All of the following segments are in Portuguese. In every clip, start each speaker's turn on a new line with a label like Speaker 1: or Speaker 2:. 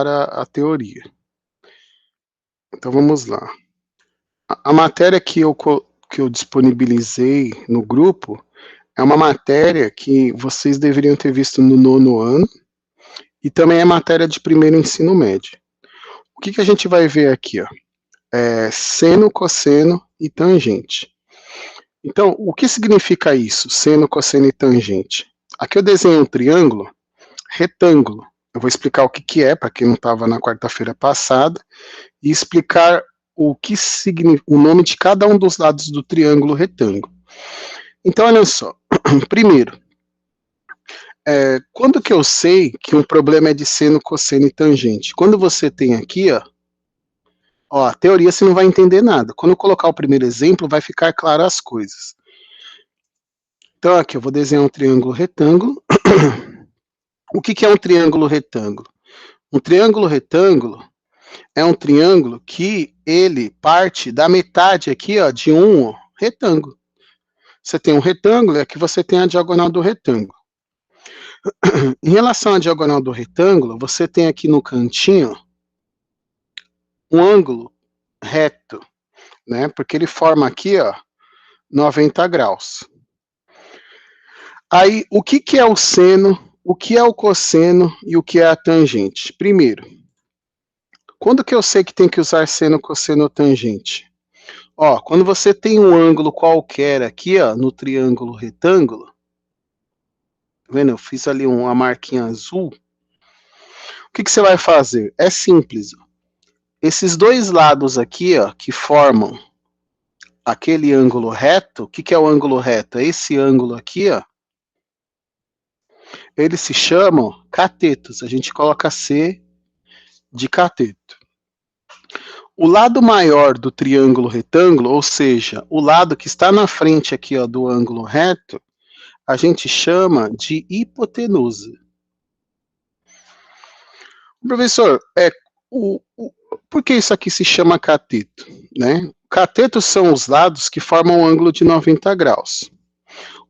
Speaker 1: a teoria. Então vamos lá. A matéria que eu disponibilizei no grupo é uma matéria que vocês deveriam ter visto no 9º ano e também é matéria de primeiro ensino médio. O que a gente vai ver aqui, ó? Seno, cosseno e tangente. Então, o que significa isso, seno, cosseno e tangente? Aqui eu desenho um triângulo retângulo. Eu vou explicar o que é, para quem não estava na quarta-feira passada, e explicar o que significa o nome de cada um dos lados do triângulo retângulo. Então, olha só. Primeiro, quando que eu sei que um problema é de seno, cosseno e tangente? Quando você tem aqui, ó, a teoria você não vai entender nada. Quando eu colocar o primeiro exemplo, vai ficar claro as coisas. Então, aqui eu vou desenhar um triângulo retângulo. O que é um triângulo retângulo? Um triângulo retângulo é um triângulo que ele parte da metade aqui, ó, de um retângulo. Você tem um retângulo, e aqui você tem a diagonal do retângulo. Em relação à diagonal do retângulo, você tem aqui no cantinho um ângulo reto, né? Porque ele forma aqui, ó, 90 graus. Aí, o que é o seno, o que é o cosseno e o que é a tangente? Primeiro, quando que eu sei que tem que usar seno, cosseno ou tangente? Ó, quando você tem um ângulo qualquer aqui, ó, no triângulo retângulo, tá vendo? Eu fiz ali uma marquinha azul. O que você vai fazer? É simples. Esses dois lados aqui, ó, que formam aquele ângulo reto, o que é o ângulo reto? É esse ângulo aqui, ó. Eles se chamam catetos. A gente coloca C de cateto. O lado maior do triângulo retângulo, ou seja, o lado que está na frente aqui, ó, do ângulo reto, a gente chama de hipotenusa. Professor, por que isso aqui se chama cateto? Né? Catetos são os lados que formam um ângulo de 90 graus.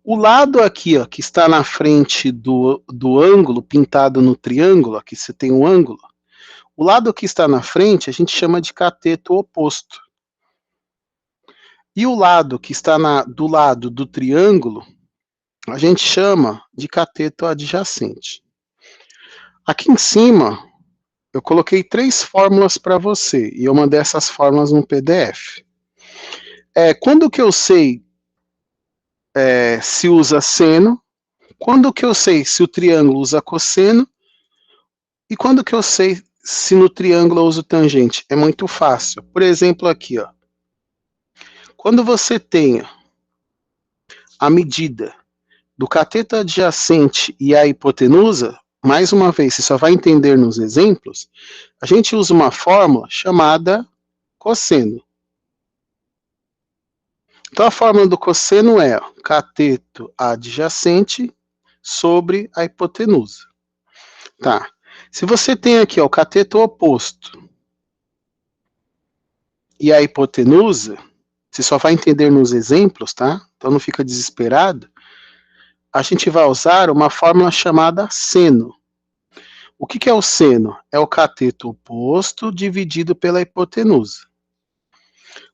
Speaker 1: O lado aqui, ó, que está na frente do ângulo pintado no triângulo, aqui você tem um ângulo, o lado que está na frente a gente chama de cateto oposto. E o lado que está do lado do triângulo, a gente chama de cateto adjacente. Aqui em cima, eu coloquei 3 fórmulas para você, e eu mandei essas fórmulas no PDF. Quando que eu sei se usa seno, quando que eu sei se o triângulo usa cosseno, e quando que eu sei se no triângulo eu uso tangente? É muito fácil. Por exemplo, aqui, ó. Quando você tem a medida do cateto adjacente e a hipotenusa, mais uma vez, você só vai entender nos exemplos, a gente usa uma fórmula chamada cosseno. Então, a fórmula do cosseno é cateto adjacente sobre a hipotenusa. Tá. Se você tem aqui ó, o cateto oposto e a hipotenusa, você só vai entender nos exemplos, tá? Então não fica desesperado. A gente vai usar uma fórmula chamada seno. O que é o seno? É o cateto oposto dividido pela hipotenusa.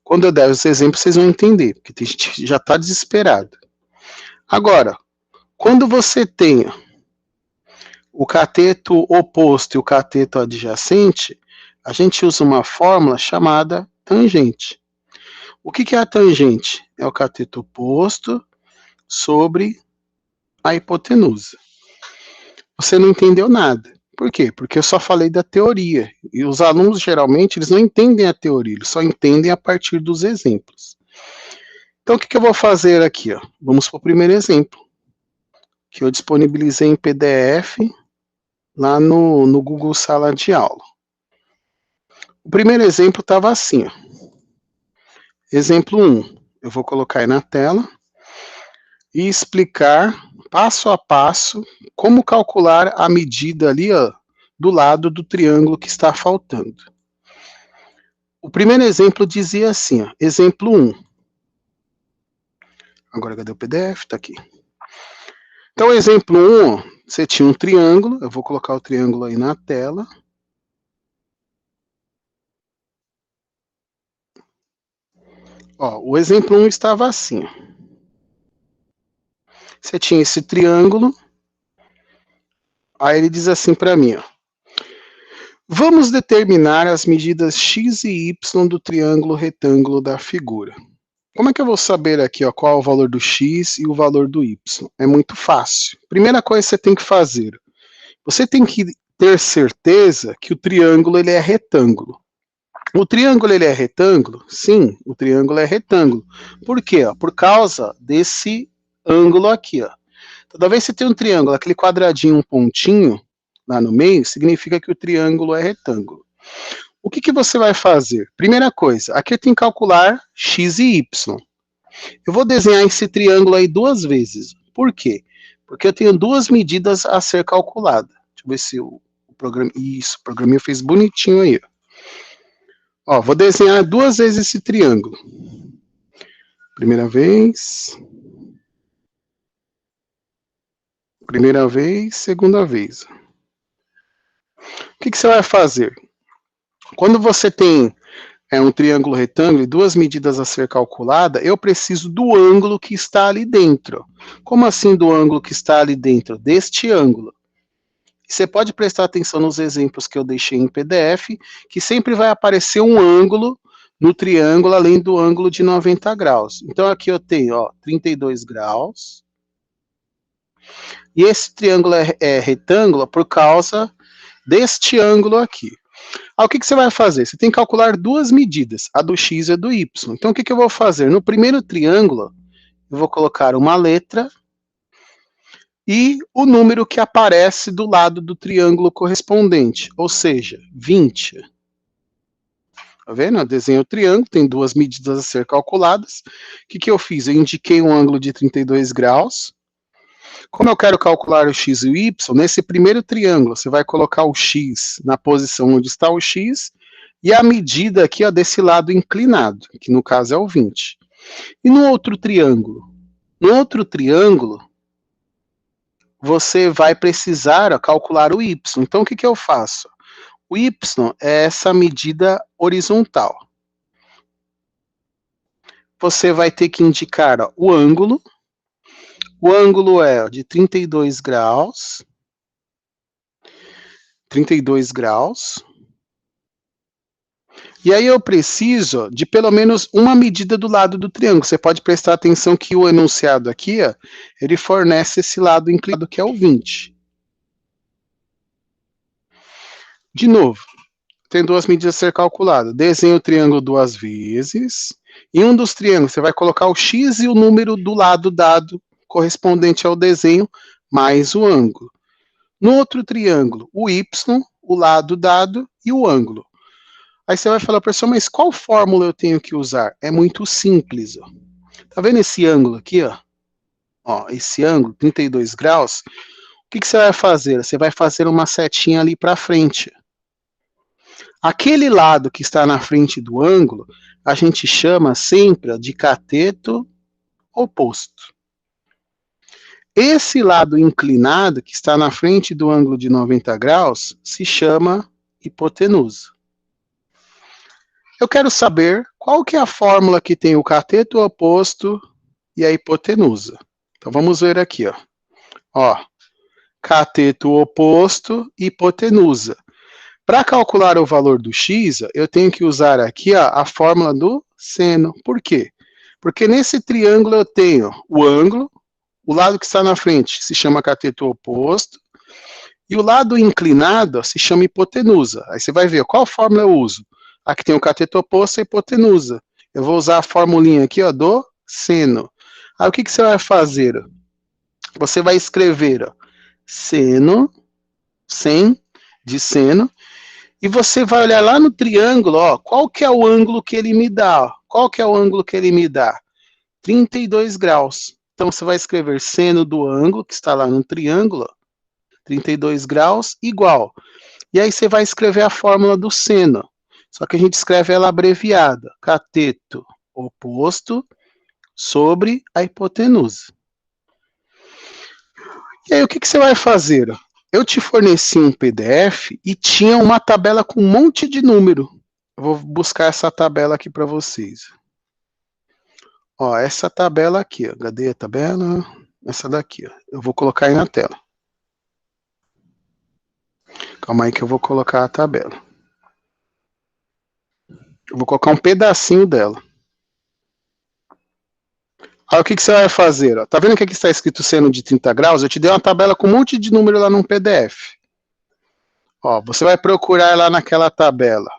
Speaker 1: Quando eu der os exemplos, vocês vão entender, porque tem gente que já está desesperado. Agora, quando você tem o cateto oposto e o cateto adjacente, a gente usa uma fórmula chamada tangente. O que é a tangente? É o cateto oposto sobre a hipotenusa. Você não entendeu nada. Por quê? Porque eu só falei da teoria. E os alunos, geralmente, eles não entendem a teoria, eles só entendem a partir dos exemplos. Então, o que eu vou fazer aqui? Ó? Vamos para o primeiro exemplo, que eu disponibilizei em PDF lá no Google Sala de Aula. O primeiro exemplo estava assim. Ó. Exemplo 1. Eu vou colocar aí na tela e explicar passo a passo como calcular a medida ali ó, do lado do triângulo que está faltando. O primeiro exemplo dizia assim, ó, exemplo 1. Agora cadê o PDF? Está aqui. Então, exemplo 1, ó, você tinha um triângulo, eu vou colocar o triângulo aí na tela. Ó, o exemplo 1 estava assim. Você tinha esse triângulo, aí ele diz assim para mim, ó. Vamos determinar as medidas x e y do triângulo retângulo da figura. Como é que eu vou saber aqui, ó, qual é o valor do x e o valor do y? É muito fácil. Primeira coisa que você tem que fazer, você tem que ter certeza que o triângulo ele é retângulo. O triângulo ele é retângulo? Sim, o triângulo é retângulo. Por quê? Ó? Por causa desse ângulo aqui, ó. Toda vez que você tem um triângulo, aquele quadradinho, um pontinho lá no meio, significa que o triângulo é retângulo. O que você vai fazer? Primeira coisa, aqui eu tenho que calcular x e y. Eu vou desenhar esse triângulo aí duas vezes. Por quê? Porque eu tenho duas medidas a ser calculada. Deixa eu ver se o programa... Isso, o programinha fez bonitinho aí. Ó, vou desenhar duas vezes esse triângulo. Primeira vez, segunda vez. O que você vai fazer? Quando você tem um triângulo retângulo e duas medidas a ser calculada, eu preciso do ângulo que está ali dentro. Como assim do ângulo que está ali dentro? Deste ângulo. Você pode prestar atenção nos exemplos que eu deixei em PDF, que sempre vai aparecer um ângulo no triângulo, além do ângulo de 90 graus. Então, aqui eu tenho, ó, 32 graus. E esse triângulo é retângulo por causa deste ângulo aqui. O que você vai fazer? Você tem que calcular duas medidas, a do x e a do y. Então, o que eu vou fazer? No primeiro triângulo, eu vou colocar uma letra e o número que aparece do lado do triângulo correspondente, ou seja, 20. Tá vendo? Eu desenho o triângulo, tem duas medidas a ser calculadas. O que eu fiz? Eu indiquei um ângulo de 32 graus. Como eu quero calcular o x e o y, nesse primeiro triângulo, você vai colocar o x na posição onde está o x e a medida aqui, ó, desse lado inclinado, que no caso é o 20. E no outro triângulo? No outro triângulo, você vai precisar, ó, calcular o y. Então, o que eu faço? O y é essa medida horizontal. Você vai ter que indicar, ó, o ângulo. O ângulo é de 32 graus. 32 graus. E aí eu preciso de pelo menos uma medida do lado do triângulo. Você pode prestar atenção que o enunciado aqui, ó, ele fornece esse lado inclinado que é o 20. De novo, tem duas medidas a ser calculadas. Desenha o triângulo duas vezes. Em um dos triângulos, você vai colocar o x e o número do lado dado correspondente ao desenho, mais o ângulo. No outro triângulo, o y, o lado dado e o ângulo. Aí você vai falar, professor, mas qual fórmula eu tenho que usar? É muito simples. Ó. Tá vendo esse ângulo aqui? Ó, esse ângulo, 32 graus. O que você vai fazer? Você vai fazer uma setinha ali para frente. Aquele lado que está na frente do ângulo, a gente chama sempre de cateto oposto. Esse lado inclinado, que está na frente do ângulo de 90 graus, se chama hipotenusa. Eu quero saber qual que é a fórmula que tem o cateto oposto e a hipotenusa. Então, vamos ver aqui, ó. Cateto oposto e hipotenusa. Para calcular o valor do x, eu tenho que usar aqui, ó, a fórmula do seno. Por quê? Porque nesse triângulo eu tenho o ângulo, o lado que está na frente se chama cateto oposto, e o lado inclinado se chama hipotenusa. Aí você vai ver qual fórmula eu uso. Aqui tem o cateto oposto e a hipotenusa. Eu vou usar a formulinha aqui, ó, do seno. Aí o que você vai fazer? Você vai escrever, ó, seno, sem, de seno, e você vai olhar lá no triângulo, ó, qual que é o ângulo que ele me dá? Ó? Qual que é o ângulo que ele me dá? 32 graus. Então, você vai escrever seno do ângulo, que está lá no triângulo, 32 graus, igual. E aí você vai escrever a fórmula do seno. Só que a gente escreve ela abreviada. Cateto oposto sobre a hipotenusa. E aí, o que você vai fazer? Eu te forneci um PDF e tinha uma tabela com um monte de número. Eu vou buscar essa tabela aqui para vocês. Ó, essa tabela aqui, ó, cadê a tabela? Essa daqui, ó. Eu vou colocar aí na tela. Calma aí que eu vou colocar a tabela. Eu vou colocar um pedacinho dela. Aí o que você vai fazer? Ó? Tá vendo que aqui está escrito seno de 30 graus? Eu te dei uma tabela com um monte de número lá num PDF. Ó, você vai procurar lá naquela tabela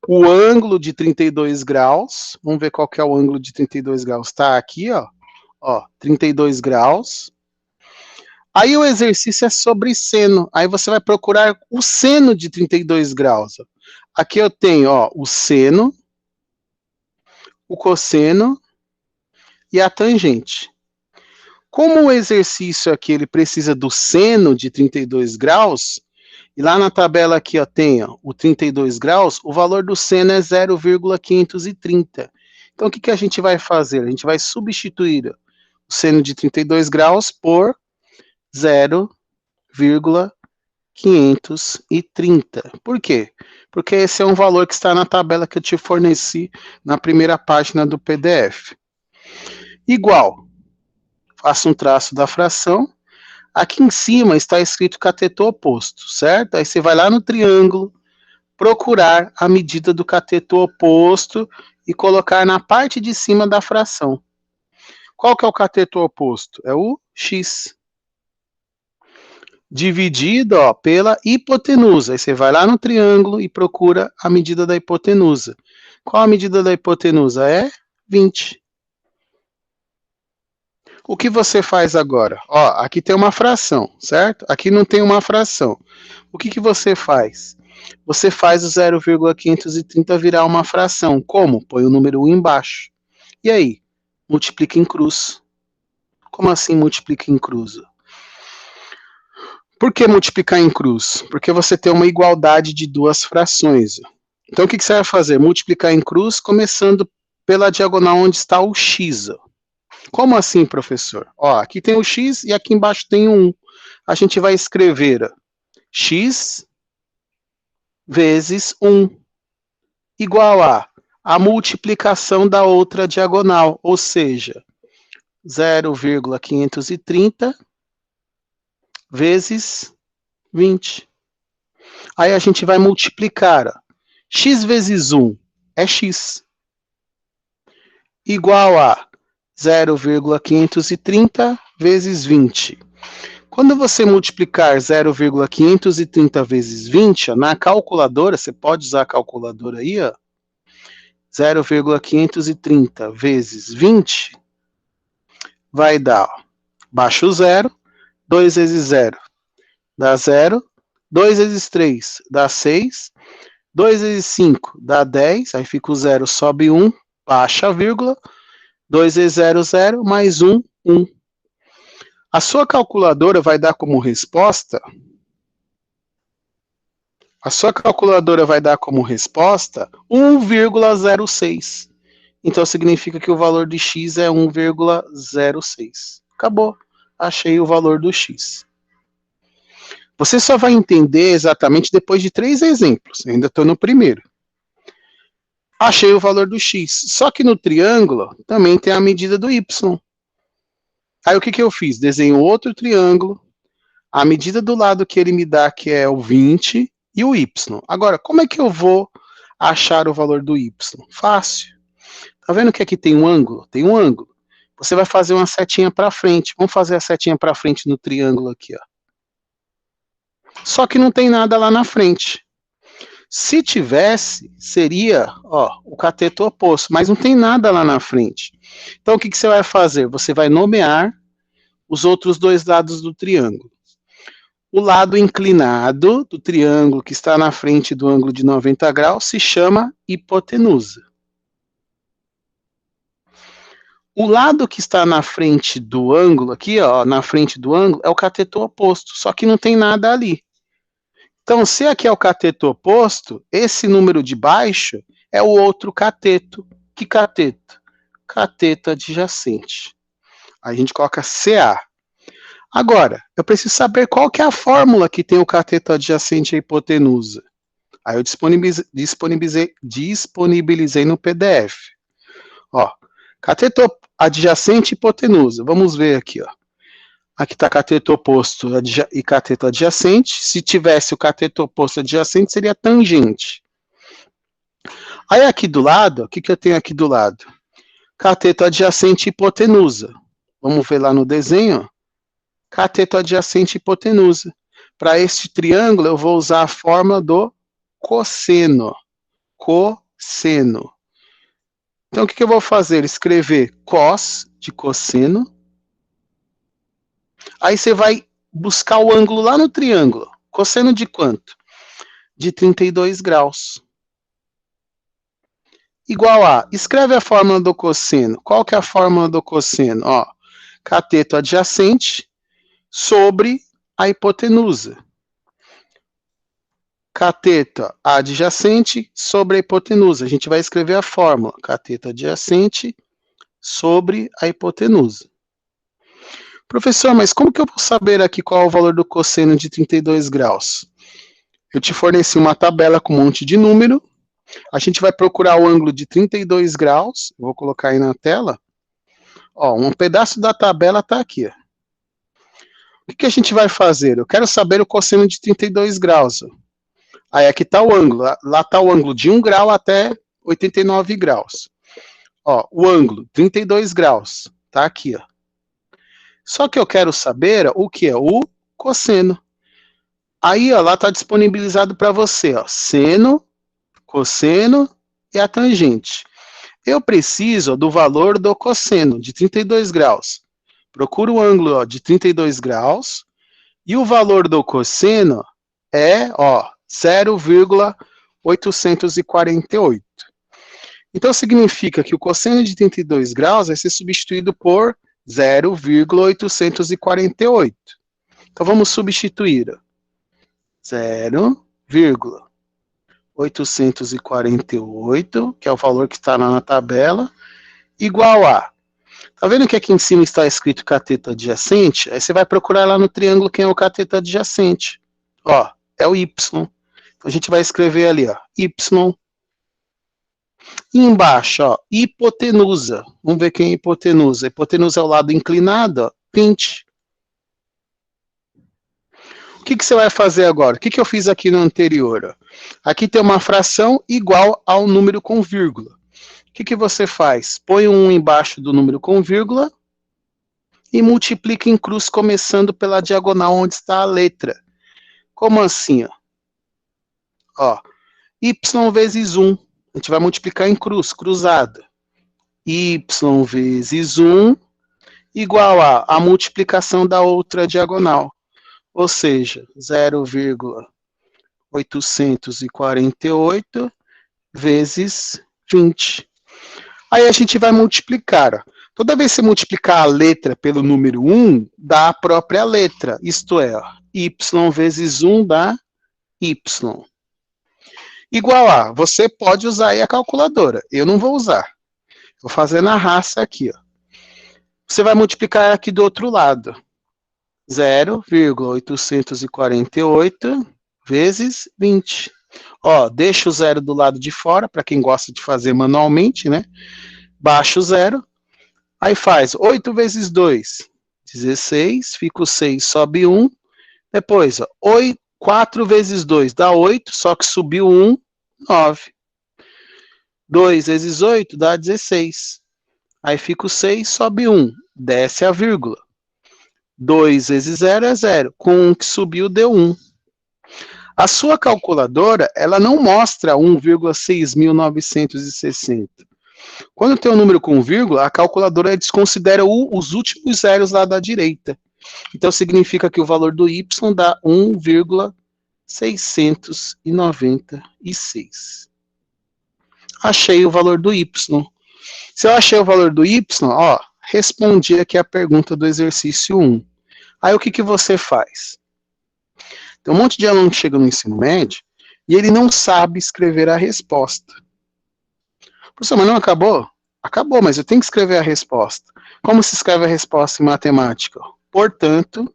Speaker 1: o ângulo de 32 graus. Vamos ver qual que é o ângulo de 32 graus. Tá aqui, ó, 32 graus. Aí o exercício é sobre seno. Aí você vai procurar o seno de 32 graus. Aqui eu tenho, ó, o seno, o cosseno e a tangente. Como o exercício aqui ele precisa do seno de 32 graus, e lá na tabela aqui ó, tem ó, o 32 graus, o valor do seno é 0,530. Então o que a gente vai fazer? A gente vai substituir o seno de 32 graus por 0,530. Por quê? Porque esse é um valor que está na tabela que eu te forneci na primeira página do PDF. Igual, faço um traço da fração. Aqui em cima está escrito cateto oposto, certo? Aí você vai lá no triângulo, procurar a medida do cateto oposto e colocar na parte de cima da fração. Qual que é o cateto oposto? É o x. Dividido ó, pela hipotenusa. Aí você vai lá no triângulo e procura a medida da hipotenusa. Qual a medida da hipotenusa? É 20. O que você faz agora? Ó, aqui tem uma fração, certo? Aqui não tem uma fração. O que você faz? Você faz o 0,530 virar uma fração. Como? Põe o número 1 embaixo. E aí? Multiplica em cruz. Como assim multiplica em cruz? Por que multiplicar em cruz? Porque você tem uma igualdade de duas frações. Então o que você vai fazer? Multiplicar em cruz começando pela diagonal onde está o x. Como assim, professor? Ó, aqui tem o x e aqui embaixo tem o 1. A gente vai escrever x vezes 1 igual a multiplicação da outra diagonal, ou seja, 0,530 vezes 20. Aí a gente vai multiplicar. Ó. X vezes 1 é x. Igual a 0,530 vezes 20. Quando você multiplicar 0,530 vezes 20, ó, na calculadora, você pode usar a calculadora aí, ó, 0,530 vezes 20 vai dar, ó, baixa o zero, 2 vezes 0 dá 0, 2 vezes 3 dá 6, 2 vezes 5 dá 10, aí fica o 0, sobe 1, baixa a vírgula, 2 vezes 0, 0, mais 1, 1. A sua calculadora vai dar como resposta 1,06. Então significa que o valor de x é 1,06. Acabou. Achei o valor do x. Você só vai entender exatamente depois de 3 exemplos. Eu ainda estou no primeiro. Achei o valor do x. Só que no triângulo também tem a medida do y. Aí o que eu fiz? Desenho outro triângulo. A medida do lado que ele me dá, que é o 20, e o y. Agora, como é que eu vou achar o valor do y? Fácil. Tá vendo que aqui tem um ângulo? Tem um ângulo. Você vai fazer uma setinha para frente. Vamos fazer a setinha para frente no triângulo aqui, ó. Só que não tem nada lá na frente. Se tivesse, seria ó, o cateto oposto, mas não tem nada lá na frente. Então, o que você vai fazer? Você vai nomear os outros dois lados do triângulo. O lado inclinado do triângulo que está na frente do ângulo de 90 graus se chama hipotenusa. O lado que está na frente do ângulo, aqui, ó, na frente do ângulo, é o cateto oposto, só que não tem nada ali. Então, se aqui é o cateto oposto, esse número de baixo é o outro cateto. Que cateto? Cateto adjacente. Aí a gente coloca CA. Agora, eu preciso saber qual que é a fórmula que tem o cateto adjacente à hipotenusa. Aí eu disponibilizei no PDF. Ó, Cateto adjacente e hipotenusa. Vamos ver aqui, ó. Aqui está cateto oposto e cateto adjacente. Se tivesse o cateto oposto adjacente, seria tangente. Aí aqui do lado, o que eu tenho aqui do lado? Cateto adjacente e hipotenusa. Vamos ver lá no desenho. Cateto adjacente e hipotenusa. Para este triângulo, eu vou usar a fórmula do cosseno. Cosseno. Então, o que eu vou fazer? Escrever cos de cosseno. Aí você vai buscar o ângulo lá no triângulo. Cosseno de quanto? De 32 graus. Igual a, escreve a fórmula do cosseno. Qual que é a fórmula do cosseno? Ó, cateto adjacente sobre a hipotenusa. Cateto adjacente sobre a hipotenusa. A gente vai escrever a fórmula. Cateto adjacente sobre a hipotenusa. Professor, mas como que eu vou saber aqui qual é o valor do cosseno de 32 graus? Eu te forneci uma tabela com um monte de número. A gente vai procurar o ângulo de 32 graus. Vou colocar aí na tela. Ó, um pedaço da tabela está aqui. Ó. O que a gente vai fazer? Eu quero saber o cosseno de 32 graus. Ó. Aí aqui está o ângulo. Lá está o ângulo de 1 grau até 89 graus. Ó, o ângulo, 32 graus. Está aqui. Ó. Só que eu quero saber ó, o que é o cosseno. Aí, ó, lá está disponibilizado para você, ó, seno, cosseno e a tangente. Eu preciso ó, do valor do cosseno, de 32 graus. Procuro o ângulo ó, de 32 graus, e o valor do cosseno é ó, 0,848. Então, significa que o cosseno de 32 graus vai ser substituído por 0,848. Então, vamos substituir. 0,848, que é o valor que está lá na tabela, igual a... Tá vendo que aqui em cima está escrito cateto adjacente? Aí você vai procurar lá no triângulo quem é o cateto adjacente. Ó, é o Y. Então, a gente vai escrever ali, ó, Y. E embaixo, ó, hipotenusa. Vamos ver quem é hipotenusa. A hipotenusa é o lado inclinado, ó, 20. O que você vai fazer agora? O que eu fiz aqui no anterior? Ó? Aqui tem uma fração igual ao número com vírgula. O que você faz? Põe um embaixo do número com vírgula e multiplica em cruz, começando pela diagonal onde está a letra. Como assim? Ó, y vezes 1. A gente vai multiplicar em cruz, cruzada. Y vezes 1 igual a multiplicação da outra diagonal. Ou seja, 0,848 vezes 20. Aí a gente vai multiplicar. Ó. Toda vez que você multiplicar a letra pelo número 1, dá a própria letra. Isto é, ó, y vezes 1 dá y. Igual a, você pode usar aí a calculadora. Eu não vou usar. Vou fazer na raça aqui. Ó. Você vai multiplicar aqui do outro lado. 0,848 vezes 20. Ó, deixa o zero do lado de fora, para quem gosta de fazer manualmente, né? Baixa o zero. Aí faz 8 vezes 2, 16. Fica o 6, sobe 1. Depois, ó, 4 vezes 2 dá 8, só que subiu 1, 9. 2 vezes 8 dá 16. Aí fica o 6, sobe 1, desce a vírgula. 2 vezes 0 é 0. Com 1 que subiu, deu 1. A sua calculadora, ela não mostra 1,6960. Quando tem um número com vírgula, a calculadora desconsidera os últimos zeros lá da direita. Então, significa que o valor do y dá 1,696. Achei o valor do y. Se eu achei o valor do y, ó, respondi aqui a pergunta do exercício 1. Aí o que você faz? Tem um monte de aluno que chega no ensino médio e ele não sabe escrever a resposta. Professor, mas não acabou? Acabou, mas eu tenho que escrever a resposta. Como se escreve a resposta em matemática? Portanto,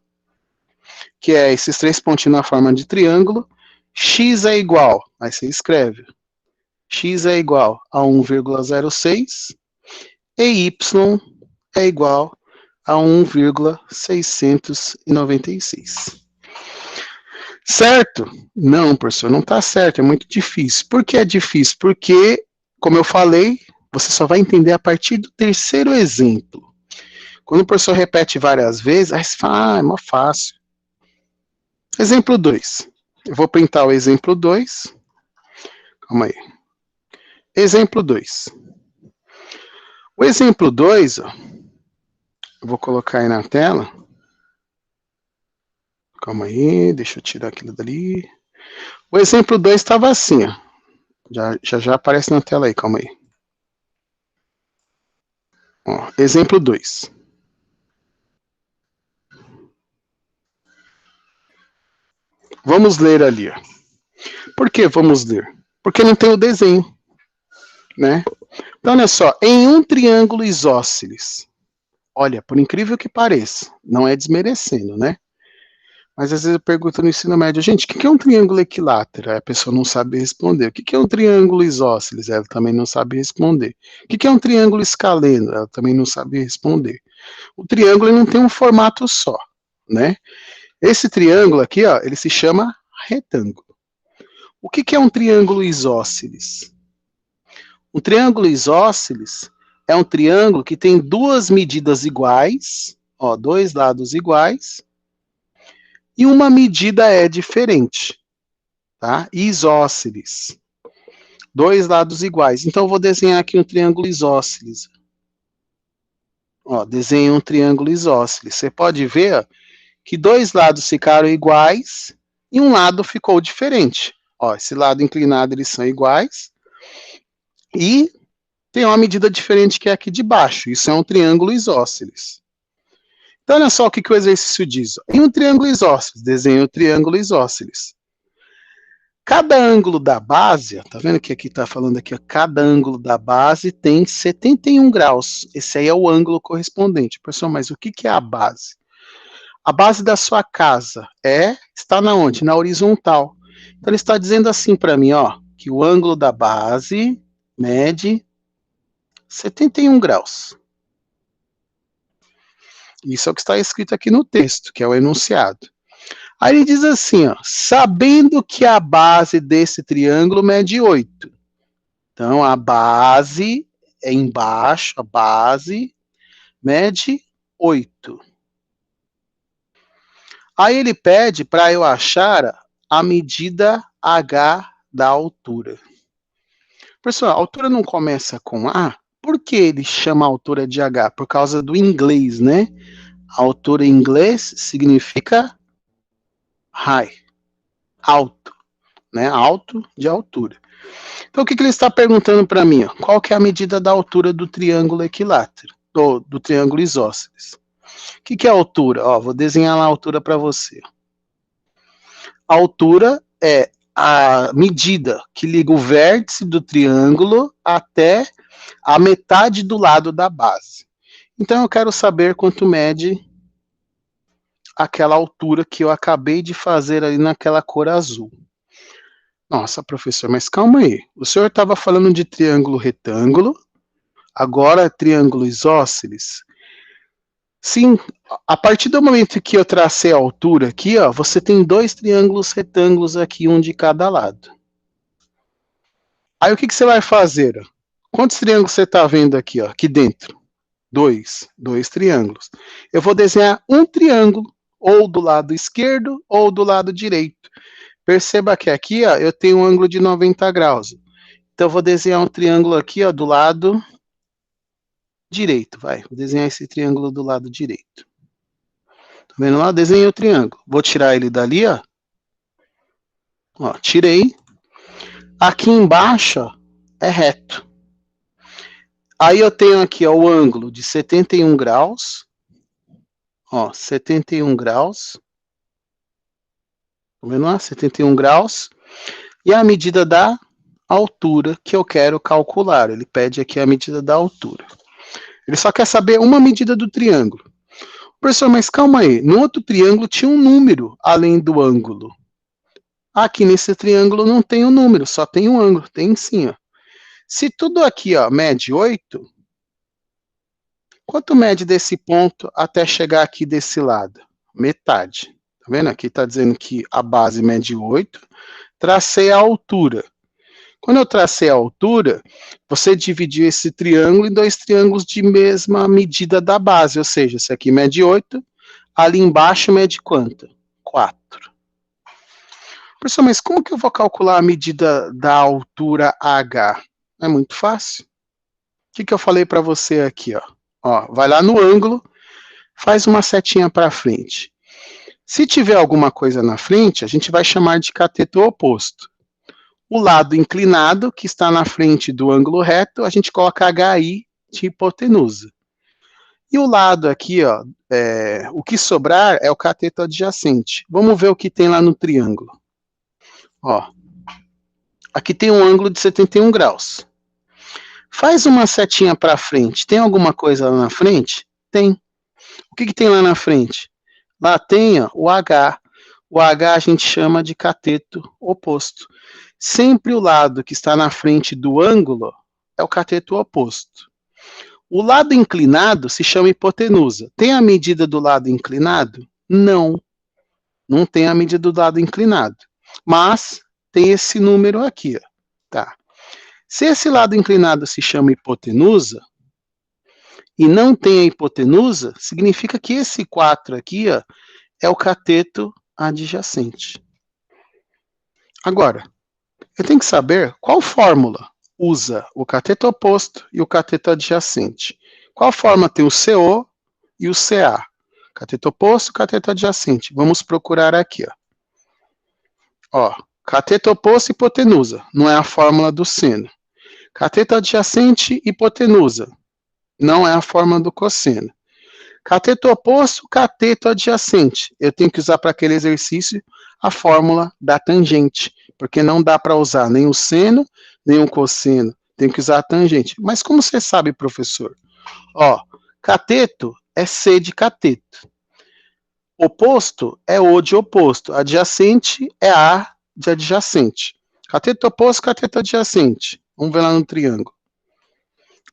Speaker 1: que é esses 3 pontinhos na forma de triângulo, x é igual, aí você escreve, x é igual a 1,06, e y é igual a 1,696. Certo? Não, professor, não está certo, é muito difícil. Por que é difícil? Porque, como eu falei, você só vai entender a partir do terceiro exemplo. Quando o professor repete várias vezes, aí você fala, é mó fácil. Exemplo 2. Eu vou printar o exemplo 2. Calma aí. Exemplo 2. O exemplo 2, ó, eu vou colocar aí na tela. Calma aí, deixa eu tirar aquilo dali. O exemplo 2 estava assim, ó. Já aparece na tela aí, calma aí. Ó, exemplo 2. Vamos ler ali, ó. Por que vamos ler? Porque não tem o desenho, né? Então, olha só, em um triângulo isósceles, olha, por incrível que pareça, não é desmerecendo, né? Mas às vezes eu pergunto no ensino médio, gente, o que é um triângulo equilátero? Aí a pessoa não sabe responder. O que é um triângulo isósceles? Ela também não sabe responder. O que é um triângulo escaleno? Ela também não sabe responder. O triângulo não tem um formato só, né? Esse triângulo aqui, ó, ele se chama retângulo. O que é um triângulo isósceles? Um triângulo isósceles é um triângulo que tem duas medidas iguais, ó, dois lados iguais, e uma medida é diferente, tá? Isósceles. Dois lados iguais. Então, eu vou desenhar aqui um triângulo isósceles. Ó, desenho um triângulo isósceles. Você pode ver ó, que dois lados ficaram iguais e um lado ficou diferente. Ó, esse lado inclinado, eles são iguais. E tem uma medida diferente que é aqui de baixo. Isso é um triângulo isósceles. Então, olha só o que o exercício diz. Em um triângulo isósceles, desenho o triângulo isósceles. Cada ângulo da base, tá vendo que aqui está falando aqui, ó, cada ângulo da base tem 71 graus. Esse aí é o ângulo correspondente. Pessoal, mas o que é a base? A base da sua casa está na onde? Na horizontal. Então ele está dizendo assim para mim, ó, que o ângulo da base mede 71 graus. Isso é o que está escrito aqui no texto, que é o enunciado. Aí ele diz assim, ó, sabendo que a base desse triângulo mede 8. Então, a base é embaixo, a base mede 8. Aí ele pede para eu achar a medida H da altura. Pessoal, a altura não começa com A? Por que ele chama a altura de H? Por causa do inglês, né? A altura em inglês significa high, alto, né? Alto de altura. Então, o que ele está perguntando para mim? Ó? Qual que é a medida da altura do triângulo equilátero, do triângulo isósceles? O que é a altura? Ó, vou desenhar lá a altura para você. A altura é a medida que liga o vértice do triângulo até a metade do lado da base. Então, eu quero saber quanto mede aquela altura que eu acabei de fazer ali naquela cor azul. Nossa, professor, mas calma aí. O senhor estava falando de triângulo retângulo, agora triângulo isósceles. Sim, a partir do momento que eu tracei a altura aqui, ó, você tem dois triângulos retângulos aqui, um de cada lado. Aí o que você vai fazer? Ó? Quantos triângulos você está vendo aqui, ó, aqui dentro? Dois triângulos. Eu vou desenhar um triângulo, ou do lado esquerdo ou do lado direito. Perceba que aqui ó, eu tenho um ângulo de 90 graus. Então eu vou desenhar um triângulo aqui ó, do lado direito. Vai, vou desenhar esse triângulo do lado direito. Tá vendo lá? Desenhei o triângulo. Vou tirar ele dali, ó. Ó, tirei. Aqui embaixo ó, é reto. Aí eu tenho aqui ó, o ângulo de 71 graus. Ó, 71 graus. Tá vendo lá? 71 graus. E a medida da altura que eu quero calcular. Ele pede aqui a medida da altura. Ele só quer saber uma medida do triângulo. Professor, mas calma aí. No outro triângulo tinha um número além do ângulo. Aqui nesse triângulo não tem um número, só tem um ângulo. Tem sim, ó. Se tudo aqui ó, mede 8, Quanto mede desse ponto até chegar aqui desse lado? Metade. Tá vendo? Aqui está dizendo que a base mede 8. Tracei a altura. Quando eu tracei a altura, você dividiu esse triângulo em dois triângulos de mesma medida da base, ou seja, esse aqui mede 8, ali embaixo mede quanto? 4. Professor, mas como que eu vou calcular a medida da altura H? É muito fácil. O que eu falei para você aqui? Ó, vai lá no ângulo, faz uma setinha para frente. Se tiver alguma coisa na frente, a gente vai chamar de cateto oposto. O lado inclinado, que está na frente do ângulo reto, a gente coloca HI de hipotenusa. E o lado aqui, ó, o que sobrar é o cateto adjacente. Vamos ver o que tem lá no triângulo. Ó, aqui tem um ângulo de 71 graus. Faz uma setinha para frente. Tem alguma coisa lá na frente? Tem. O que tem lá na frente? Lá tem o H. O H a gente chama de cateto oposto. Sempre o lado que está na frente do ângulo é o cateto oposto. O lado inclinado se chama hipotenusa. Tem a medida do lado inclinado? Não. Não tem a medida do lado inclinado. Mas tem esse número aqui. Ó. Tá. Se esse lado inclinado se chama hipotenusa e não tem a hipotenusa, significa que esse 4 aqui ó, é o cateto adjacente. Agora, eu tenho que saber qual fórmula usa o cateto oposto e o cateto adjacente. Qual forma tem o CO e o CA? Cateto oposto, cateto adjacente. Vamos procurar aqui. Ó, cateto oposto, hipotenusa. Não é a fórmula do seno. Cateto adjacente, hipotenusa. Não é a fórmula do cosseno. Cateto oposto, cateto adjacente. Eu tenho que usar para aquele exercício a fórmula da tangente, porque não dá para usar nem o seno, nem o cosseno. Tem que usar a tangente. Mas como você sabe, professor? Ó, cateto é C de cateto. Oposto é O de oposto. Adjacente é A de adjacente. Cateto oposto, cateto adjacente. Vamos ver lá no triângulo.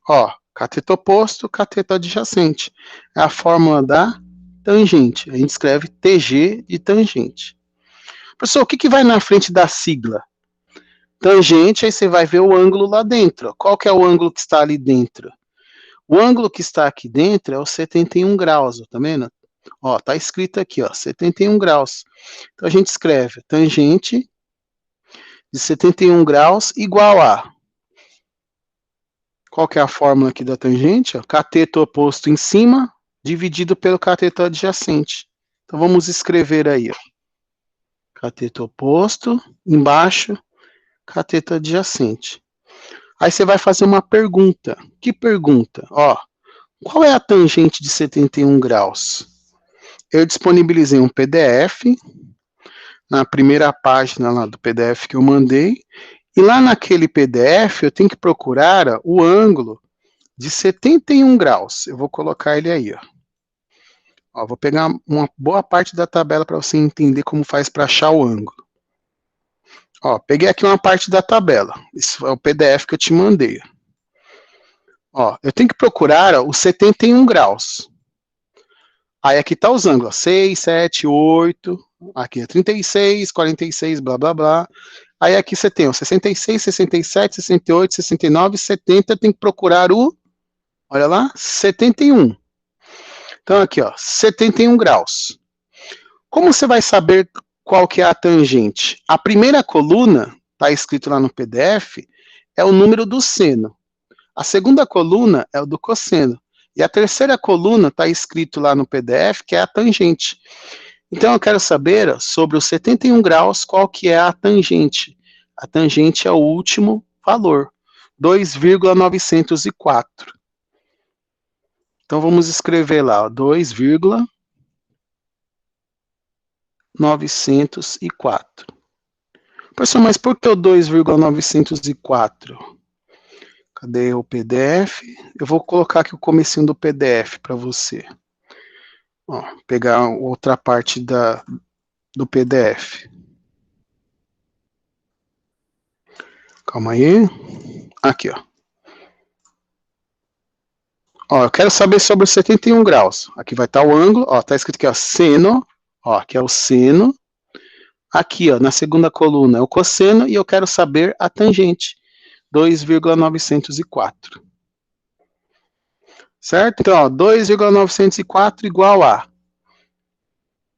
Speaker 1: Ó, cateto oposto, cateto adjacente. É a fórmula da tangente. A gente escreve TG de tangente. Professor, o que vai na frente da sigla? Tangente, aí você vai ver o ângulo lá dentro. Qual que é o ângulo que está ali dentro? O ângulo que está aqui dentro é o 71 graus, tá vendo? Ó, tá escrito aqui, ó, 71 graus. Então a gente escreve tangente de 71 graus igual a... Qual que é a fórmula aqui da tangente? Ó, cateto oposto em cima, dividido pelo cateto adjacente. Então vamos escrever aí, ó. Cateto oposto, embaixo, cateto adjacente. Aí você vai fazer uma pergunta. Que pergunta? Ó, qual é a tangente de 71 graus? Eu disponibilizei um PDF, na primeira página lá do PDF que eu mandei, e lá naquele PDF eu tenho que procurar o ângulo de 71 graus. Eu vou colocar ele aí, ó. Ó, vou pegar uma boa parte da tabela para você entender como faz para achar o ângulo. Ó, peguei aqui uma parte da tabela. Isso é o PDF que eu te mandei. Ó, eu tenho que procurar os 71 graus. Aí aqui tá os ângulos, 6, 7, 8, aqui é 36, 46, blá, blá, blá. Aí aqui você tem o 66, 67, 68, 69, 70, tem que procurar o, olha lá, 71. Então aqui, ó, 71 graus. Como você vai saber qual que é a tangente? A primeira coluna, tá escrito lá no PDF, é o número do seno. A segunda coluna é o do cosseno. E a terceira coluna está escrito lá no PDF, que é a tangente. Então, eu quero saber sobre os 71 graus, qual que é a tangente. A tangente é o último valor, 2,904. Então, vamos escrever lá, 2,904. Professor, mas por que o 2,904? Cadê o PDF? Eu vou colocar aqui o comecinho do PDF para você. Ó, pegar outra parte do PDF. Calma aí. Aqui, ó. Ó, eu quero saber sobre 71 graus. Aqui vai estar o ângulo, ó, tá escrito aqui, ó, seno, ó, aqui é o seno. Aqui, ó, na segunda coluna é o cosseno e eu quero saber a tangente, 2,904. Certo? Então, ó, 2,904 igual a,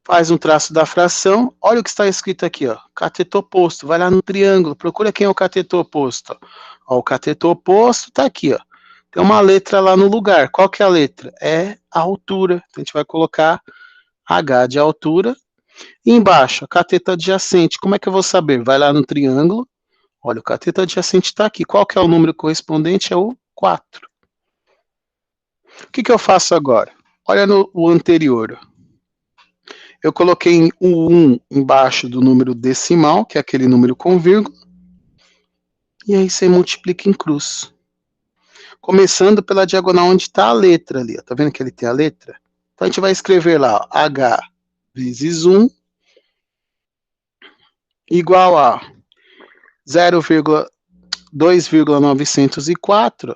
Speaker 1: faz um traço da fração, olha o que está escrito aqui, ó, cateto oposto, vai lá no triângulo, procura quem é o cateto oposto. Ó, o cateto oposto está aqui, ó. Tem uma letra lá no lugar. Qual que é a letra? É a altura. Então, a gente vai colocar H de altura. E embaixo, a cateto adjacente. Como é que eu vou saber? Vai lá no triângulo. Olha, o cateto adjacente está aqui. Qual que é o número correspondente? É o 4. O que eu faço agora? Olha o anterior. Eu coloquei o 1 embaixo do número decimal, que é aquele número com vírgula. E aí você multiplica em cruz. Começando pela diagonal onde está a letra ali. Ó. Tá vendo que ele tem a letra? Então a gente vai escrever lá, ó, H vezes 1 igual a 0,2,904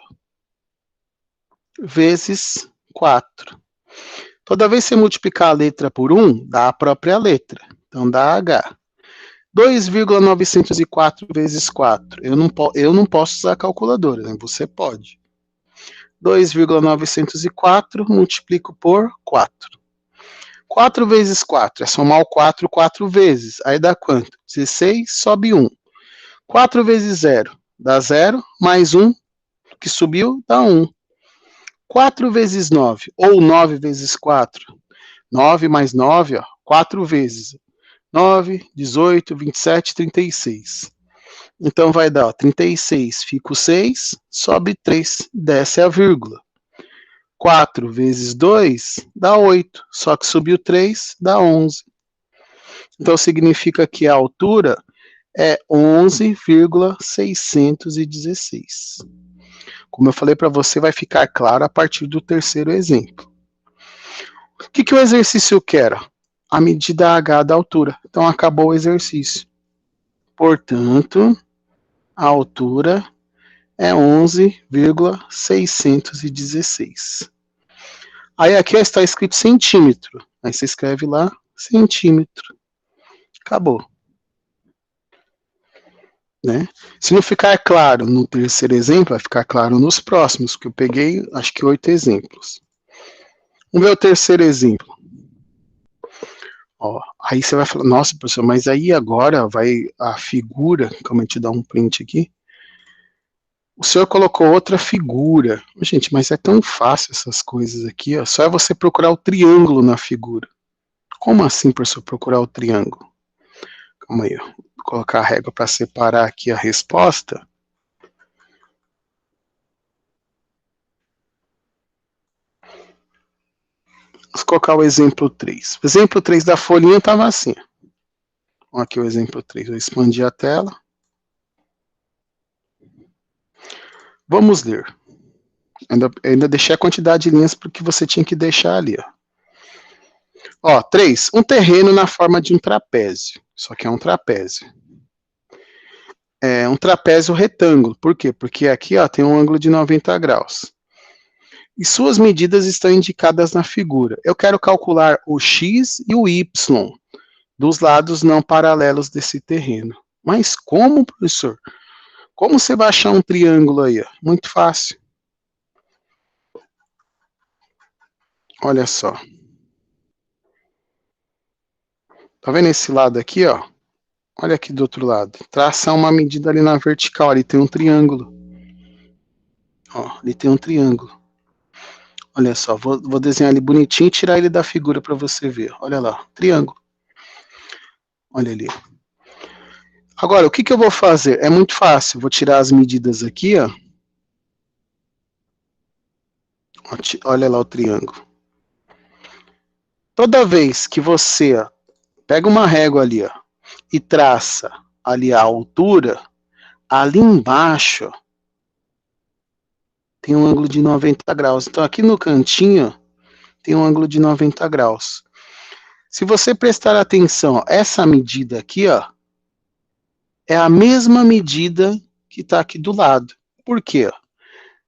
Speaker 1: vezes 4. Toda vez que você multiplicar a letra por 1, dá a própria letra. Então dá H. 2,904 vezes 4. Eu não posso usar a calculadora, né? Você pode. 2,904 multiplico por 4. 4 vezes 4 é somar o 4 4 vezes. Aí dá quanto? 16, sobe 1. 4 vezes 0 dá 0, mais 1, que subiu, dá 1. 4 vezes 9, ou 9 vezes 4. 9 mais 9, ó, 4 vezes. 9, 18, 27, 36. Então vai dar, ó, 36, fica o 6, sobe 3, desce a vírgula. 4 vezes 2 dá 8, só que subiu 3, dá 11. Então significa que a altura é 11,616. Como eu falei para você, vai ficar claro a partir do terceiro exemplo. O que o exercício quer? A medida H da altura. Então acabou o exercício. Portanto, a altura é 11,616. Aí aqui está escrito centímetro. Aí você escreve lá centímetro. Acabou. Né? Se não ficar claro no terceiro exemplo, vai ficar claro nos próximos, que eu peguei, acho que 8 exemplos. Vamos ver o terceiro exemplo. Ó, aí você vai falar, nossa, professor, mas aí agora vai a figura, como a gente dá um print aqui, o senhor colocou outra figura. Gente, mas é tão fácil essas coisas aqui, ó. Só é você procurar o triângulo na figura. Como assim, professor, procurar o triângulo? Calma aí, ó. Vou colocar a régua para separar aqui a resposta. Vamos colocar o exemplo 3. O exemplo 3 da folhinha estava assim. Aqui o exemplo 3. Vou expandir a tela. Vamos ler. Ainda deixei a quantidade de linhas porque você tinha que deixar ali. Ó, 3. Um terreno na forma de um trapézio. Isso aqui é um trapézio. É um trapézio retângulo. Por quê? Porque aqui ó, tem um ângulo de 90 graus. E suas medidas estão indicadas na figura. Eu quero calcular o x e o y dos lados não paralelos desse terreno. Mas como, professor? Como você vai achar um triângulo aí? Ó? Muito fácil. Olha só. Tá vendo esse lado aqui, ó? Olha aqui do outro lado. Traça uma medida ali na vertical. Ali tem um triângulo. Ó, ali tem um triângulo. Olha só, vou desenhar ele bonitinho e tirar ele da figura para você ver. Olha lá, triângulo. Olha ali. Agora, o que eu vou fazer? É muito fácil. Vou tirar as medidas aqui, ó. Olha lá o triângulo. Toda vez que você ó, pega uma régua ali, ó, e traça ali a altura, ali embaixo tem um ângulo de 90 graus. Então, aqui no cantinho tem um ângulo de 90 graus. Se você prestar atenção, ó, essa medida aqui, ó, é a mesma medida que está aqui do lado. Por quê?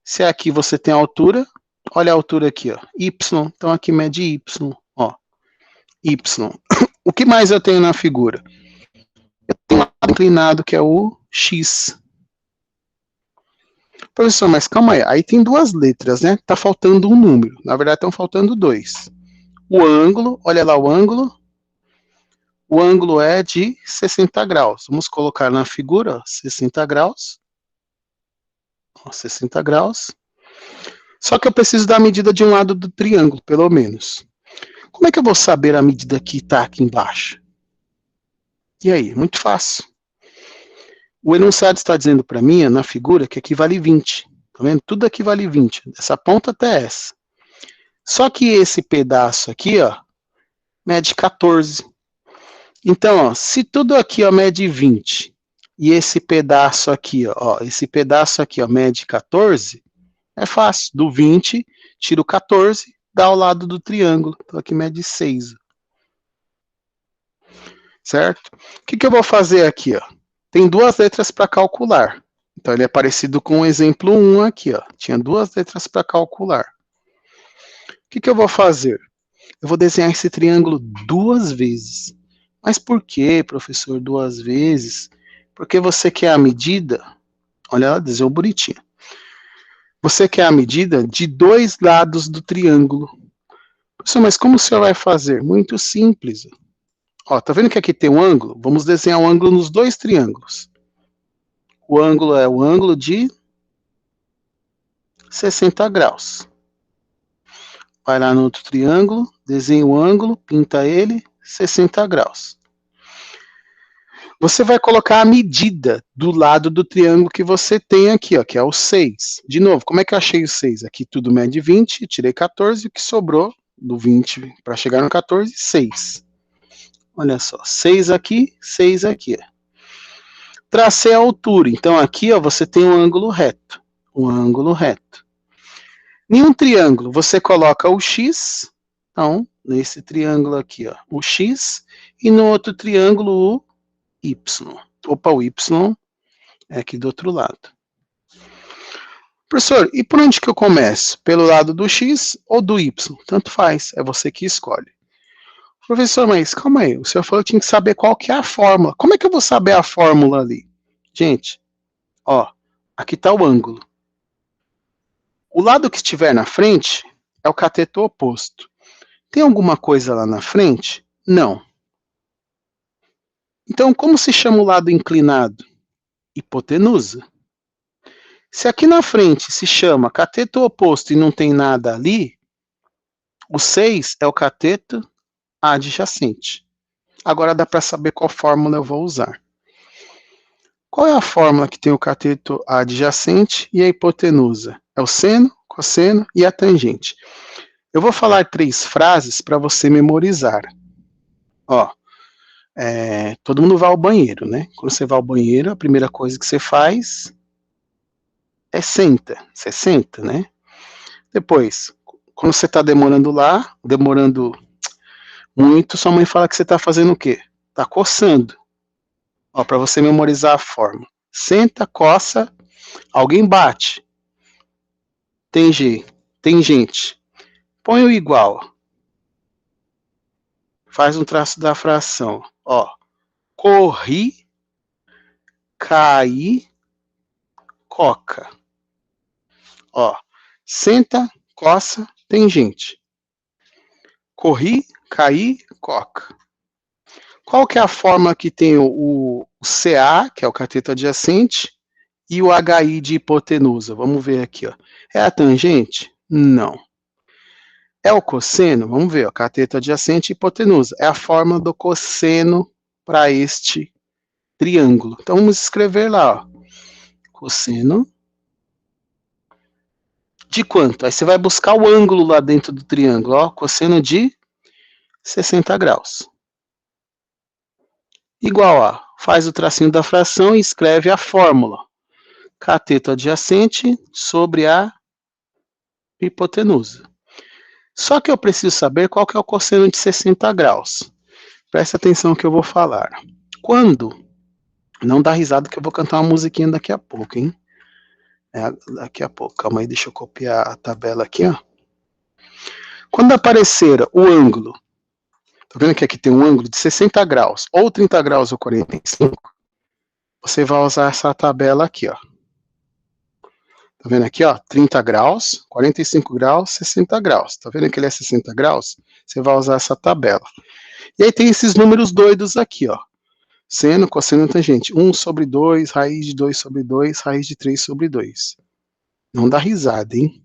Speaker 1: Se aqui você tem a altura, Olha a altura aqui, ó, y, então aqui mede y, ó, y. O que mais eu tenho na figura? Eu tenho um lado inclinado, que é o x. Professor, mas calma aí tem duas letras, né? Tá faltando um número, na verdade estão faltando dois. O ângulo, olha lá o ângulo é de 60 graus. Vamos colocar na figura, ó, 60 graus. Ó, 60 graus. Só que eu preciso da medida de um lado do triângulo, pelo menos. Como é que eu vou saber a medida que está aqui embaixo? E aí? Muito fácil. O enunciado está dizendo para mim, na figura, que aqui vale 20. Tá vendo? Tudo aqui vale 20. Essa ponta até essa. Só que esse pedaço aqui, ó, mede 14. Então, ó, se tudo aqui, ó, mede 20, e esse pedaço aqui, ó, mede 14, é fácil. Do 20, tiro 14, dá ao lado do triângulo. Então, aqui mede 6. Certo? O que eu vou fazer aqui, ó? Tem duas letras para calcular. Então, ele é parecido com o exemplo 1 aqui, ó. Tinha duas letras para calcular. O que eu vou fazer? Eu vou desenhar esse triângulo duas vezes. Mas por que, professor, duas vezes? Porque você quer a medida, olha lá, desenhou bonitinho. Você quer a medida de dois lados do triângulo. Professor, mas como o senhor vai fazer? Muito simples. Ó, tá vendo que aqui tem um ângulo? Vamos desenhar um ângulo nos dois triângulos. O ângulo é o ângulo de 60 graus. Vai lá no outro triângulo, desenha o ângulo, pinta ele, 60 graus. Você vai colocar a medida do lado do triângulo que você tem aqui, ó, que é o 6. De novo, como é que eu achei o 6? Aqui tudo mede 20, tirei 14, o que sobrou do 20 para chegar no 14, 6. Olha só, 6 aqui, 6 aqui. Tracei a altura, então aqui, ó, você tem um ângulo reto. Um ângulo reto. Em um triângulo, você coloca o x, então, nesse triângulo aqui, ó, o x, e no outro triângulo o y. Opa, o y é aqui do outro lado. Professor, e por onde que eu começo? Pelo lado do x ou do y? Tanto faz, é você que escolhe. Professor, mas calma aí, o senhor falou que tinha que saber qual que é a fórmula. Como é que eu vou saber a fórmula ali? Gente, ó, aqui está o ângulo. O lado que estiver na frente é o cateto oposto. Tem alguma coisa lá na frente? Não. Então, como se chama o lado inclinado? Hipotenusa. Se aqui na frente se chama cateto oposto e não tem nada ali, o 6 é o cateto adjacente. Agora dá para saber qual fórmula eu vou usar. Qual é a fórmula que tem o cateto adjacente e a hipotenusa? É o seno, cosseno e a tangente. Eu vou falar 3 frases para você memorizar. Ó, todo mundo vai ao banheiro, né? Quando você vai ao banheiro, a primeira coisa que você faz é senta. Você senta, né? Depois, quando você está demorando muito, sua mãe fala que você está fazendo o quê? Está coçando. Ó, para você memorizar a fórmula. Senta, coça, alguém bate. Tem gente. Põe o igual. Faz um traço da fração. Ó, corri, caí, coca. Ó, senta, coça, tem gente. Corri, caí, coca. Qual que é a forma que tem o CA, que é o cateto adjacente, e o HI de hipotenusa? Vamos ver aqui, ó. É a tangente? Não. É o cosseno? Vamos ver, ó, cateto adjacente e hipotenusa. É a forma do cosseno para este triângulo. Então vamos escrever lá, ó. Cosseno de quanto? Aí você vai buscar o ângulo lá dentro do triângulo, ó, cosseno de 60 graus. Igual a, faz o tracinho da fração e escreve a fórmula. Cateto adjacente sobre a hipotenusa. Só que eu preciso saber qual que é o cosseno de 60 graus. Presta atenção no que eu vou falar. Quando, não dá risada que eu vou cantar uma musiquinha daqui a pouco, hein? Daqui a pouco, calma aí, deixa eu copiar a tabela aqui, ó. Quando aparecer o ângulo, tá vendo que aqui tem um ângulo de 60 graus, ou 30 graus ou 45, você vai usar essa tabela aqui, ó. Tá vendo aqui, ó? 30 graus, 45 graus, 60 graus. Tá vendo que ele é 60 graus? Você vai usar essa tabela. E aí tem esses números doidos aqui, ó. Seno, cosseno, tangente. 1 sobre 2, raiz de 2 sobre 2, raiz de 3 sobre 2. Não dá risada, hein?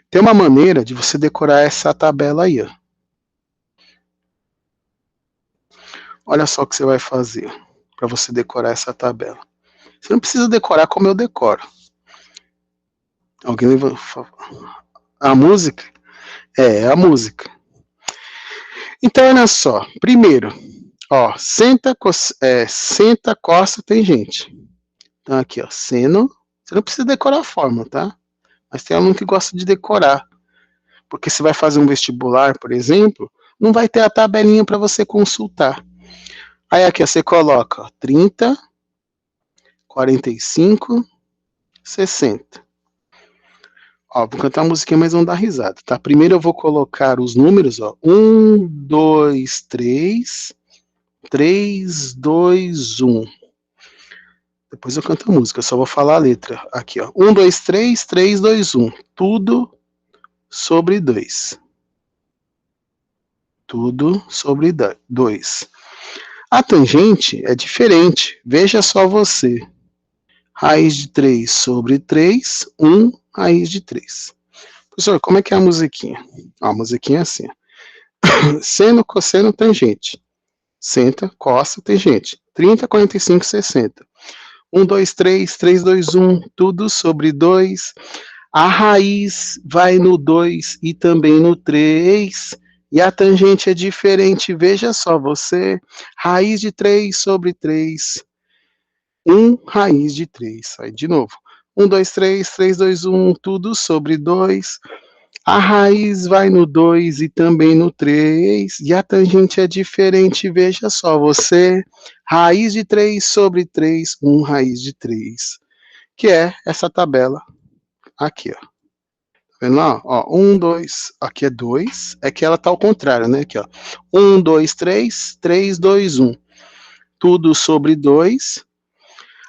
Speaker 1: Tem uma maneira de você decorar essa tabela aí, ó. Olha só o que você vai fazer para você decorar essa tabela. Você não precisa decorar como eu decoro. Alguém lembra? A música? É a música. Então, olha só. Primeiro, ó, senta, costa, tangente. Então, aqui, ó, seno. Você não precisa decorar a fórmula, tá? Mas tem aluno que gosta de decorar. Porque se vai fazer um vestibular, por exemplo, não vai ter a tabelinha para você consultar. Aí aqui, ó, você coloca ó, 30, 45, 60. Ó, vou cantar a musiquinha, mas não dá risada, tá? Primeiro eu vou colocar os números, ó. 1, 2, 3, 3, 2, 1. Depois eu canto a música, eu só vou falar a letra. Aqui, ó. 1, 2, 3, 3, 2, 1. Tudo sobre 2. Tudo sobre 2. A tangente é diferente. Veja só você. Raiz de 3 sobre 3, 1, raiz de 3. Professor, como é que é a musiquinha? Ó, a musiquinha é assim. Seno, cosseno, tangente. Senta, costa, tangente. 30, 45, 60. 1, 2, 3, 3, 2, 1, tudo sobre 2. A raiz vai no 2 e também no 3. E a tangente é diferente, veja só você. Raiz de 3 sobre 3. 1 raiz de 3. Aí de novo. 1, 2, 3, 3, 2, 1, tudo sobre 2. A raiz vai no 2 e também no 3. E a tangente é diferente, veja só você. Raiz de 3 sobre 3, 1 raiz de 3. Que é essa tabela aqui, ó. Vendo lá? Ó, 1, 2, aqui é 2, é que ela tá ao contrário, né? Aqui, ó. 1, 2, 3, 3, 2, 1. Tudo sobre 2.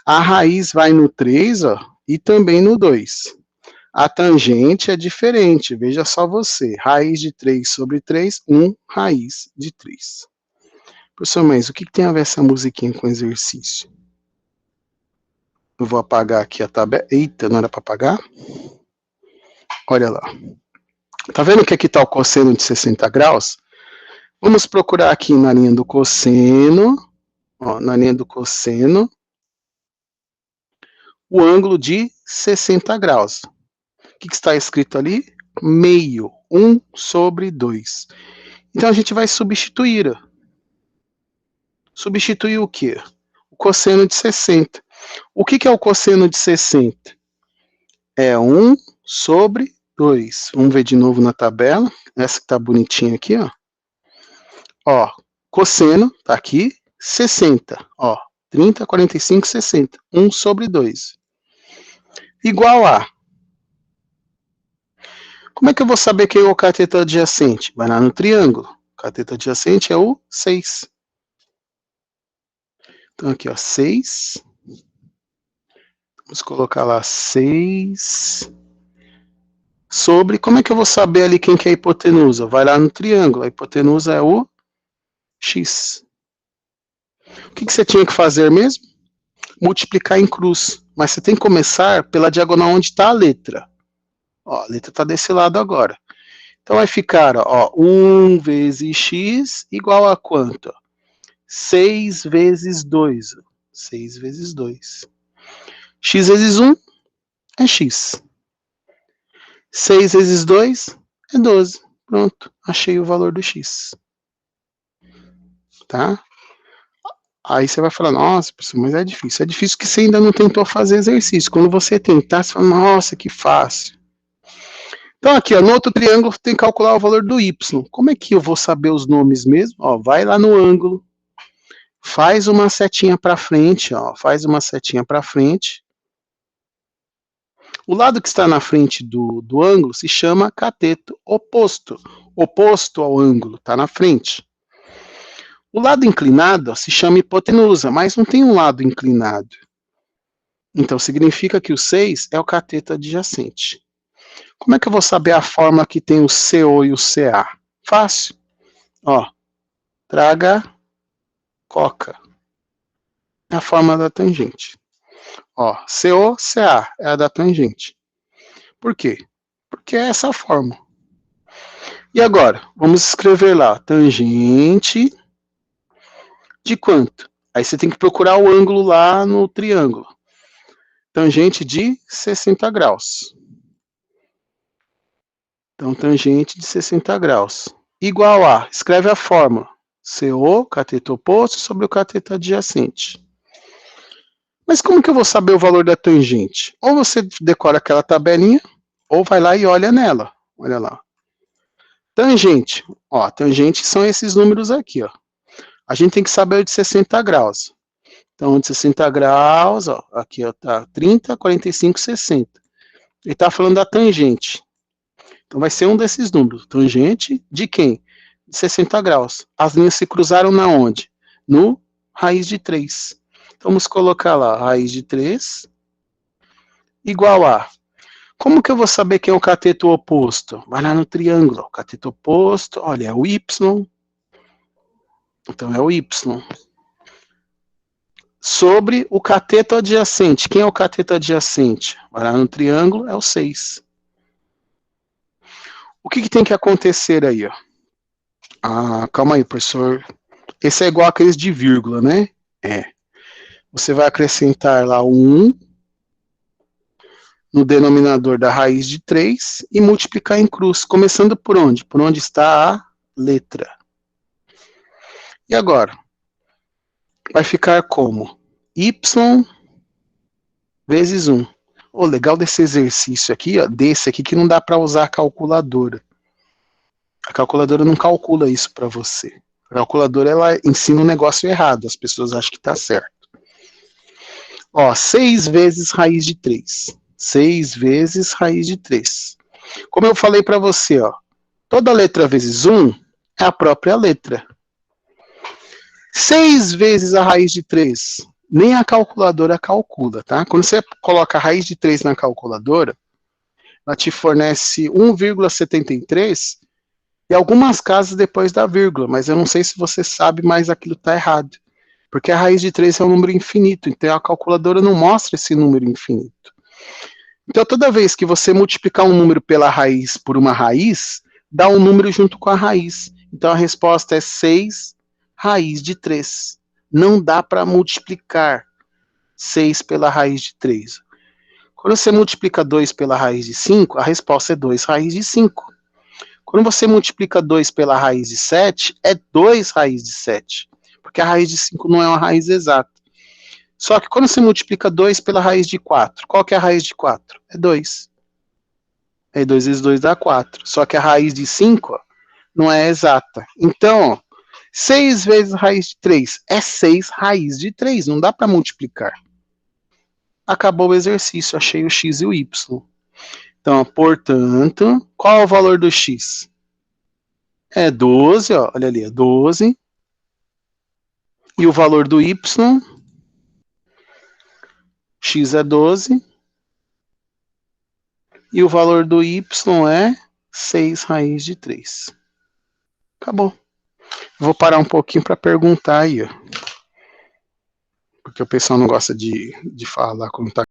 Speaker 1: A raiz vai no 3, ó, e também no 2. A tangente é diferente, veja só você. Raiz de 3 sobre 3, 1 raiz de 3. Professor, mas o que tem a ver essa musiquinha com exercício? Eu vou apagar aqui a tabela. Eita, não era para apagar? Olha lá. Tá vendo que aqui está o cosseno de 60 graus? Vamos procurar aqui na linha do cosseno, ó, na linha do cosseno, o ângulo de 60 graus. O que está escrito ali? Meio, 1 sobre 2. Então a gente vai substituir. Substituir o quê? O cosseno de 60. O que é o cosseno de 60? É 1 sobre 2. Vamos ver de novo na tabela. Essa que está bonitinha aqui, ó. Ó, cosseno, tá aqui, 60. Ó, 30, 45, 60. 1 sobre 2. Igual a. Como é que eu vou saber quem é o cateto adjacente? Vai lá no triângulo. O cateto adjacente é o 6. Então aqui, ó, 6. Vamos colocar lá 6 sobre. Como é que eu vou saber ali quem que é a hipotenusa? Vai lá no triângulo. A hipotenusa é o X. O que você tinha que fazer mesmo? Multiplicar em cruz. Mas você tem que começar pela diagonal onde está a letra. Ó, a letra está desse lado agora. Então vai ficar, ó, 1 vezes x igual a quanto? 6 vezes 2. 6 vezes 2. X vezes 1 é x. 6 vezes 2 é 12. Pronto, achei o valor do x. Tá? Aí você vai falar, nossa, professor, mas é difícil. É difícil que você ainda não tentou fazer exercício. Quando você tentar, você fala, nossa, que fácil. Então aqui, ó, no outro triângulo tem que calcular o valor do y. Como é que eu vou saber os nomes mesmo? Ó, vai lá no ângulo, faz uma setinha para frente, ó, faz uma setinha para frente. O lado que está na frente do ângulo se chama cateto oposto. Oposto ao ângulo, está na frente. O lado inclinado se chama hipotenusa, mas não tem um lado inclinado. Então, significa que o 6 é o cateto adjacente. Como é que eu vou saber a forma que tem o CO e o CA? Fácil. Ó, traga coca. É a forma da tangente. Ó, CO, CA é a da tangente. Por quê? Porque é essa forma. E agora, vamos escrever lá, tangente de quanto? Aí você tem que procurar o ângulo lá no triângulo. Tangente de 60 graus. Então, tangente de 60 graus. Igual a, escreve a fórmula. CO, cateto oposto, sobre o cateto adjacente. Mas como que eu vou saber o valor da tangente? Ou você decora aquela tabelinha, ou vai lá e olha nela. Olha lá. Tangente. Ó, tangente são esses números aqui, ó. A gente tem que saber o de 60 graus. Então, de 60 graus, ó, aqui ó, tá 30, 45, 60. Ele está falando da tangente. Então, vai ser um desses números. Tangente de quem? De 60 graus. As linhas se cruzaram na onde? No raiz de 3. Então, vamos colocar lá, raiz de 3 igual a... Como que eu vou saber quem é o cateto oposto? Vai lá no triângulo. O cateto oposto, olha, é o Y. Então, é o Y. Sobre o cateto adjacente. Quem é o cateto adjacente? Vai lá no triângulo, é o 6. O que tem que acontecer aí? Ó? Ah, calma aí, professor. Esse é igual aqueles de vírgula, né? É. Você vai acrescentar lá o 1 no denominador da raiz de 3 e multiplicar em cruz. Começando por onde? Por onde está a letra. E agora? Vai ficar como? Y vezes 1. O legal desse exercício aqui, ó, desse aqui, que não dá para usar a calculadora. A calculadora não calcula isso para você. A calculadora, ela ensina um negócio errado. As pessoas acham que está certo. Ó, 6 vezes raiz de 3. 6 vezes raiz de 3. Como eu falei para você, ó, toda letra vezes 1 é a própria letra. 6 vezes a raiz de 3, nem a calculadora calcula, tá? Quando você coloca a raiz de 3 na calculadora, ela te fornece 1,73 e algumas casas depois da vírgula, mas eu não sei se você sabe, mas aquilo está errado. Porque a raiz de 3 é um número infinito, então a calculadora não mostra esse número infinito. Então, toda vez que você multiplicar um número pela raiz por uma raiz, dá um número junto com a raiz. Então, a resposta é 6 raiz de 3. Não dá para multiplicar 6 pela raiz de 3. Quando você multiplica 2 pela raiz de 5, a resposta é 2 raiz de 5. Quando você multiplica 2 pela raiz de 7, é 2 raiz de 7. Porque a raiz de 5 não é uma raiz exata. Só que quando você multiplica 2 pela raiz de 4, qual que é a raiz de 4? É 2. Aí 2 vezes 2 dá 4. Só que a raiz de 5 ó, não é exata. Então, ó, 6 vezes raiz de 3 é 6 raiz de 3. Não dá para multiplicar. Acabou o exercício. Achei o x e o y. Então, portanto, qual é o valor do x? É 12, ó, olha ali, é 12. E o valor do y? X é 12. E o valor do y é 6 raiz de 3. Acabou. Vou parar um pouquinho para perguntar aí, ó. Porque o pessoal não gosta de falar quando tá